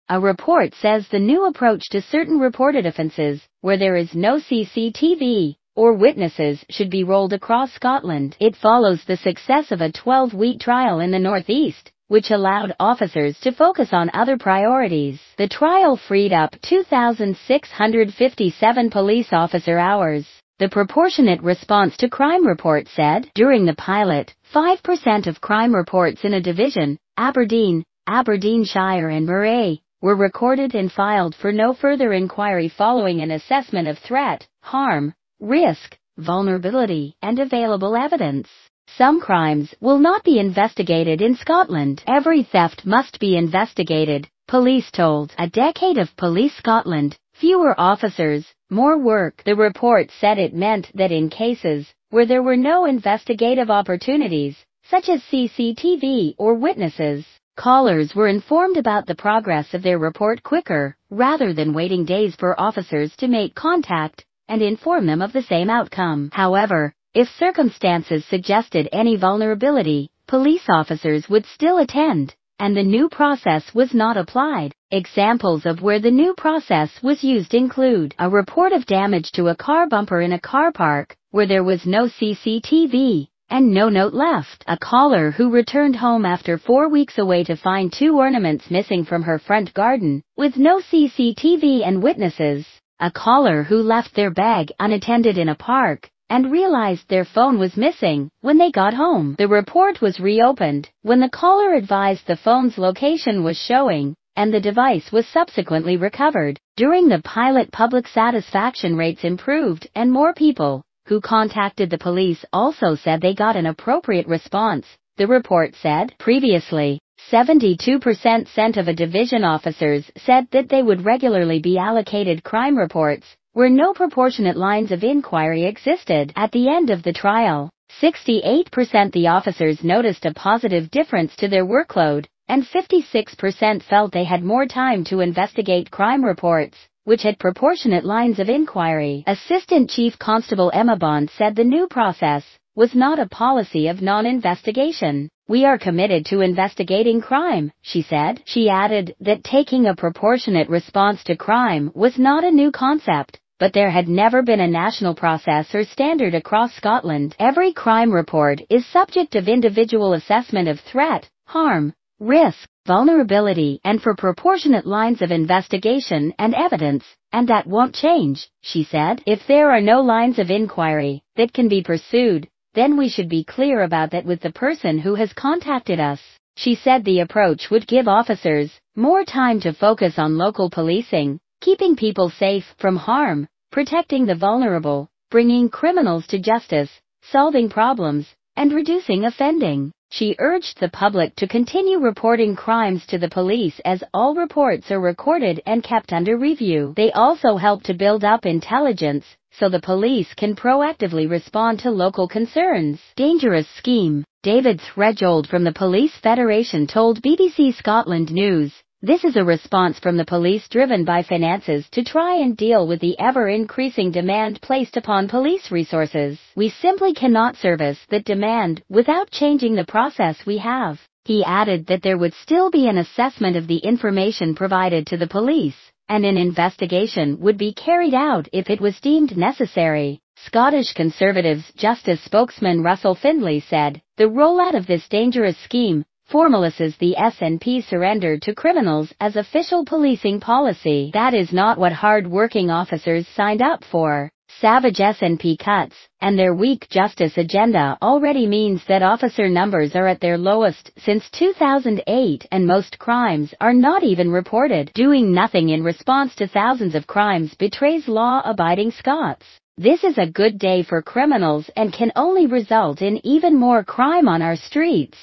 A report says the new approach to certain reported offences, where there is no CCTV or witnesses, should be rolled across Scotland. It follows the success of a 12-week trial in the northeast, which allowed officers to focus on other priorities. The trial freed up 2,657 police officer hours. The Proportionate Response to Crime report said, during the pilot, 5% of crime reports in a division, Aberdeen, Aberdeenshire and Moray, were recorded and filed for no further inquiry following an assessment of threat, harm, risk, vulnerability, and available evidence. Some crimes will not be investigated in Scotland. Every theft must be investigated, police told. A decade of Police Scotland, fewer officers, more work. The report said it meant that in cases where there were no investigative opportunities, such as CCTV or witnesses, callers were informed about the progress of their report quicker, rather than waiting days for officers to make contact and inform them of the same outcome. However, if circumstances suggested any vulnerability, police officers would still attend, and the new process was not applied. Examples of where the new process was used include a report of damage to a car bumper in a car park, where there was no CCTV and no note left. A caller who returned home after 4 weeks away to find 2 ornaments missing from her front garden, with no CCTV and witnesses. A caller who left their bag unattended in a park and realized their phone was missing when they got home. The report was reopened when the caller advised the phone's location was showing, and the device was subsequently recovered. During the pilot, public satisfaction rates improved, and more people who contacted the police also said they got an appropriate response, the report said. Previously, 72% of a division officers said that they would regularly be allocated crime reports where no proportionate lines of inquiry existed. At the end of the trial, 68% the officers noticed a positive difference to their workload, and 56% felt they had more time to investigate crime reports which had proportionate lines of inquiry. Assistant Chief Constable Emma Bond said the new process was not a policy of non-investigation. "We are committed to investigating crime," she said. She added that taking a proportionate response to crime was not a new concept, but there had never been a national process or standard across Scotland. Every crime report is subject of individual assessment of threat, harm, risk, vulnerability, and for proportionate lines of investigation and evidence, and that won't change, she said. If there are no lines of inquiry that can be pursued, then we should be clear about that with the person who has contacted us. She said the approach would give officers more time to focus on local policing, keeping people safe from harm, protecting the vulnerable, bringing criminals to justice, solving problems, and reducing offending. She urged the public to continue reporting crimes to the police as all reports are recorded and kept under review. They also help to build up intelligence so the police can proactively respond to local concerns. Dangerous scheme. David Threadgold from the Police Federation told BBC Scotland News, "This is a response from the police driven by finances to try and deal with the ever-increasing demand placed upon police resources. We simply cannot service that demand without changing the process we have." He added that there would still be an assessment of the information provided to the police, and an investigation would be carried out if it was deemed necessary. Scottish Conservatives Justice spokesman Russell Findlay said, "The rollout of this dangerous scheme formalises the SNP surrender to criminals as official policing policy. That is not what hard-working officers signed up for." Savage SNP cuts and their weak justice agenda already means that officer numbers are at their lowest since 2008 and most crimes are not even reported. Doing nothing in response to thousands of crimes betrays law-abiding Scots. This is a good day for criminals and can only result in even more crime on our streets.